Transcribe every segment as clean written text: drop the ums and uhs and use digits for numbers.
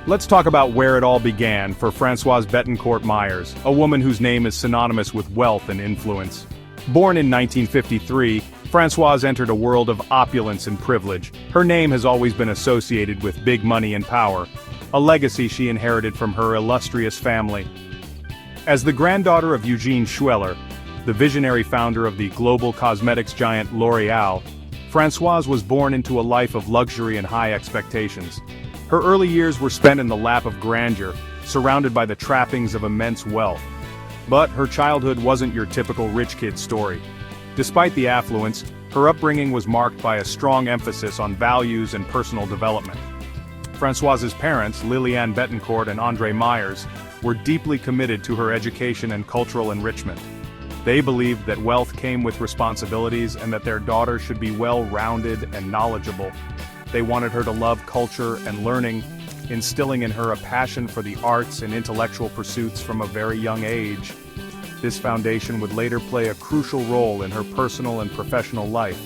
Let's talk about where it all began for Francoise Bettencourt Meyers, a woman whose name is synonymous with wealth and influence. Born in 1953, Francoise entered a world of opulence and privilege. Her name has always been associated with big money and power, a legacy she inherited from her illustrious family. As the granddaughter of Eugene Schueller, the visionary founder of the global cosmetics giant L'Oreal, Francoise was born into a life of luxury and high expectations. Her early years were spent in the lap of grandeur, surrounded by the trappings of immense wealth. But her childhood wasn't your typical rich kid story. Despite the affluence, her upbringing was marked by a strong emphasis on values and personal development. Francoise's parents, Liliane Bettencourt and André Meyers, were deeply committed to her education and cultural enrichment. They believed that wealth came with responsibilities and that their daughter should be well-rounded and knowledgeable. They wanted her to love culture and learning, instilling in her a passion for the arts and intellectual pursuits from a very young age. This foundation would later play a crucial role in her personal and professional life.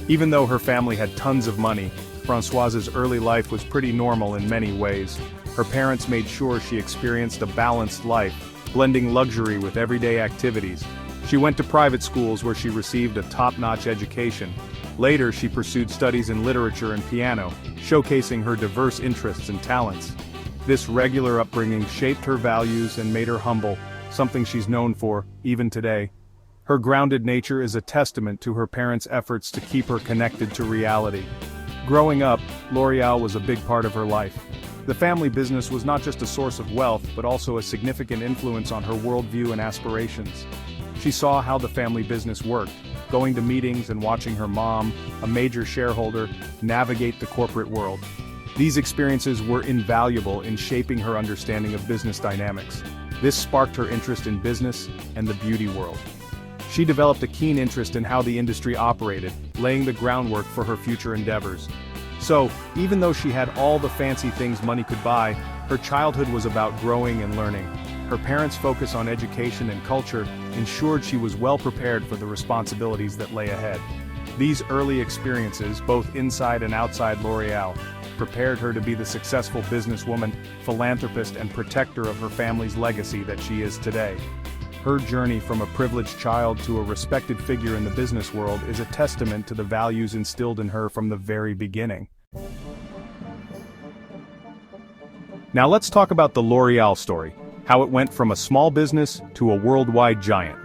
Even though her family had tons of money, Francoise's early life was pretty normal in many ways. Her parents made sure she experienced a balanced life, blending luxury with everyday activities. She went to private schools where she received a top-notch education. Later, she pursued studies in literature and piano, showcasing her diverse interests and talents. This regular upbringing shaped her values and made her humble, something she's known for, even today. Her grounded nature is a testament to her parents' efforts to keep her connected to reality. Growing up, L'Oreal was a big part of her life. The family business was not just a source of wealth, but also a significant influence on her worldview and aspirations. She saw how the family business worked, going to meetings and watching her mom, a major shareholder, navigate the corporate world. These experiences were invaluable in shaping her understanding of business dynamics. This sparked her interest in business and the beauty world. She developed a keen interest in how the industry operated, laying the groundwork for her future endeavors. So, even though she had all the fancy things money could buy, her childhood was about growing and learning. Her parents' focus on education and culture ensured she was well prepared for the responsibilities that lay ahead. These early experiences, both inside and outside L'Oreal, prepared her to be the successful businesswoman, philanthropist, and protector of her family's legacy that she is today. Her journey from a privileged child to a respected figure in the business world is a testament to the values instilled in her from the very beginning. Now let's talk about the L'Oreal story, how it went from a small business to a worldwide giant.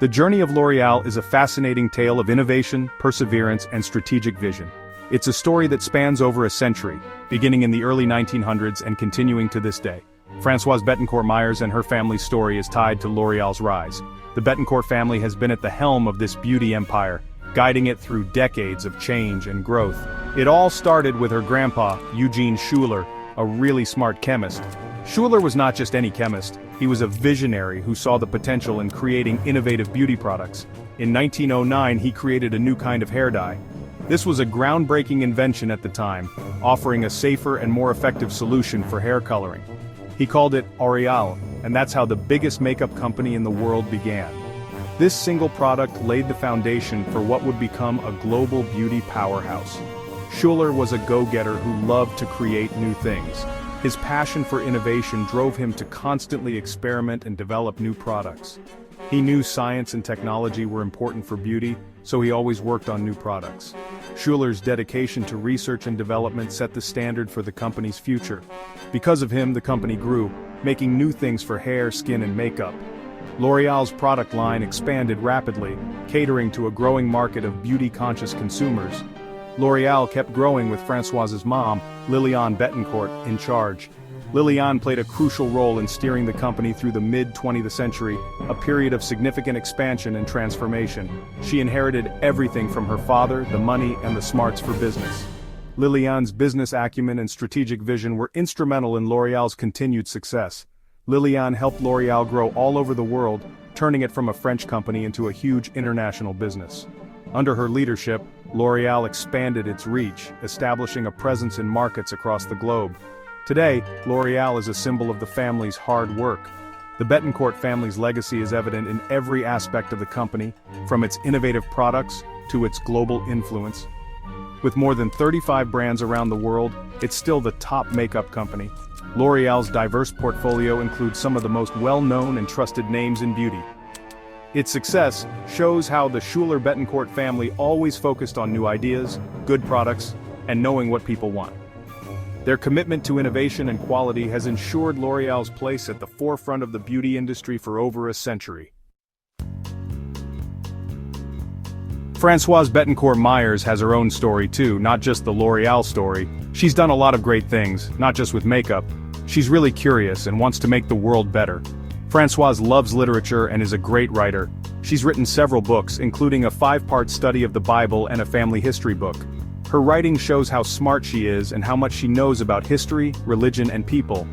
The journey of L'Oreal is a fascinating tale of innovation, perseverance, and strategic vision. It's a story that spans over a century, beginning in the early 1900s and continuing to this day. Francoise Bettencourt Meyers and her family's story is tied to L'Oreal's rise. The Bettencourt family has been at the helm of this beauty empire, guiding it through decades of change and growth. It all started with her grandpa, Eugene Schueller, a really smart chemist. Schueller was not just any chemist, he was a visionary who saw the potential in creating innovative beauty products. In 1909, he created a new kind of hair dye. This was a groundbreaking invention at the time, offering a safer and more effective solution for hair coloring. He called it Loreal, and that's how the biggest makeup company in the world began. This single product laid the foundation for what would become a global beauty powerhouse. Schueller was a go-getter who loved to create new things. His passion for innovation drove him to constantly experiment and develop new products. He knew science and technology were important for beauty, so he always worked on new products. Schueller's dedication to research and development set the standard for the company's future. Because of him, the company grew, making new things for hair, skin, and makeup. L'Oreal's product line expanded rapidly, catering to a growing market of beauty-conscious consumers. L'Oreal kept growing with Francoise's mom, Liliane Bettencourt, in charge. Liliane played a crucial role in steering the company through the mid-20th century, a period of significant expansion and transformation. She inherited everything from her father, the money, and the smarts for business. Liliane's business acumen and strategic vision were instrumental in L'Oreal's continued success. Liliane helped L'Oreal grow all over the world, turning it from a French company into a huge international business. Under her leadership, L'Oreal expanded its reach, establishing a presence in markets across the globe. Today, L'Oreal is a symbol of the family's hard work. The Bettencourt family's legacy is evident in every aspect of the company, from its innovative products to its global influence. With more than 35 brands around the world, it's still the top makeup company. L'Oreal's diverse portfolio includes some of the most well-known and trusted names in beauty. Its success shows how the Schuler-Bettencourt family always focused on new ideas, good products, and knowing what people want. Their commitment to innovation and quality has ensured L'Oreal's place at the forefront of the beauty industry for over a century. Francoise Bettencourt Meyers has her own story too, not just the L'Oreal story. She's done a lot of great things, not just with makeup. She's really curious and wants to make the world better. Francoise loves literature and is a great writer. She's written several books, including a 5-part study of the Bible and a family history book. Her writing shows how smart she is and how much she knows about history, religion, and people.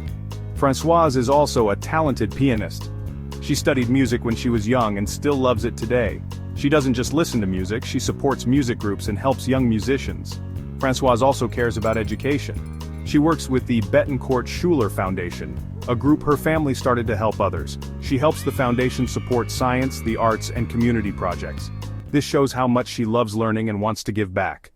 Francoise is also a talented pianist. She studied music when she was young and still loves it today. She doesn't just listen to music, she supports music groups and helps young musicians. Francoise also cares about education. She works with the Bettencourt Schuler Foundation, a group her family started to help others. She helps the foundation support science, the arts, and community projects. This shows how much she loves learning and wants to give back.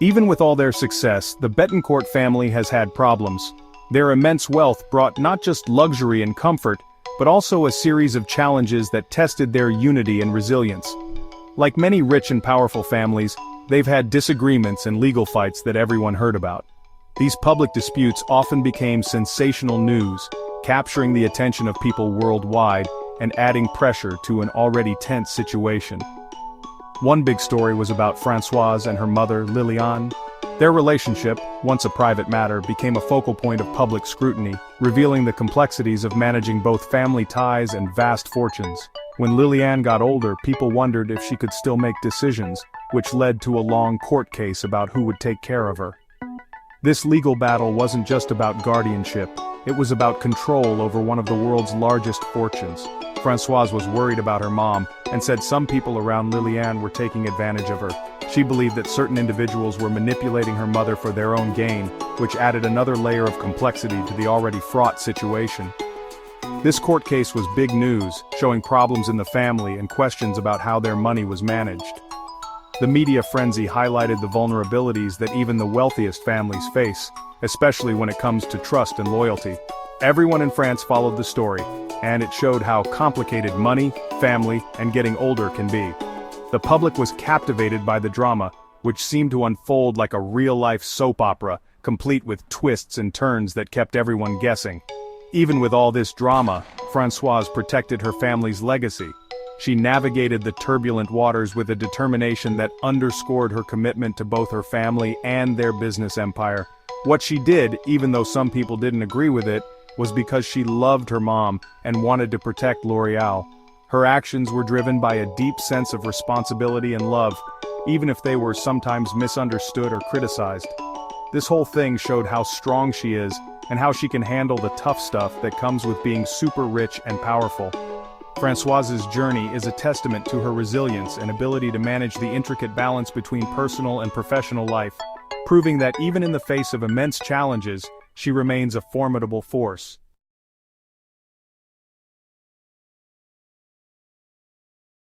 Even with all their success, the Bettencourt family has had problems. Their immense wealth brought not just luxury and comfort, but also a series of challenges that tested their unity and resilience. Like many rich and powerful families, they've had disagreements and legal fights that everyone heard about. These public disputes often became sensational news, capturing the attention of people worldwide and adding pressure to an already tense situation. One big story was about Francoise and her mother, Liliane. Their relationship, once a private matter, became a focal point of public scrutiny, revealing the complexities of managing both family ties and vast fortunes. When Liliane got older, people wondered if she could still make decisions, which led to a long court case about who would take care of her. This legal battle wasn't just about guardianship, it was about control over one of the world's largest fortunes. Francoise was worried about her mom, and said some people around Liliane were taking advantage of her. She believed that certain individuals were manipulating her mother for their own gain, which added another layer of complexity to the already fraught situation. This court case was big news, showing problems in the family and questions about how their money was managed. The media frenzy highlighted the vulnerabilities that even the wealthiest families face, especially when it comes to trust and loyalty. Everyone in France followed the story, and it showed how complicated money, family, and getting older can be. The public was captivated by the drama, which seemed to unfold like a real-life soap opera, complete with twists and turns that kept everyone guessing. Even with all this drama, Francoise protected her family's legacy. She navigated the turbulent waters with a determination that underscored her commitment to both her family and their business empire. What she did, even though some people didn't agree with it, was because she loved her mom and wanted to protect L'Oreal. Her actions were driven by a deep sense of responsibility and love, even if they were sometimes misunderstood or criticized. This whole thing showed how strong she is and how she can handle the tough stuff that comes with being super rich and powerful. Francoise's journey is a testament to her resilience and ability to manage the intricate balance between personal and professional life, proving that even in the face of immense challenges, she remains a formidable force.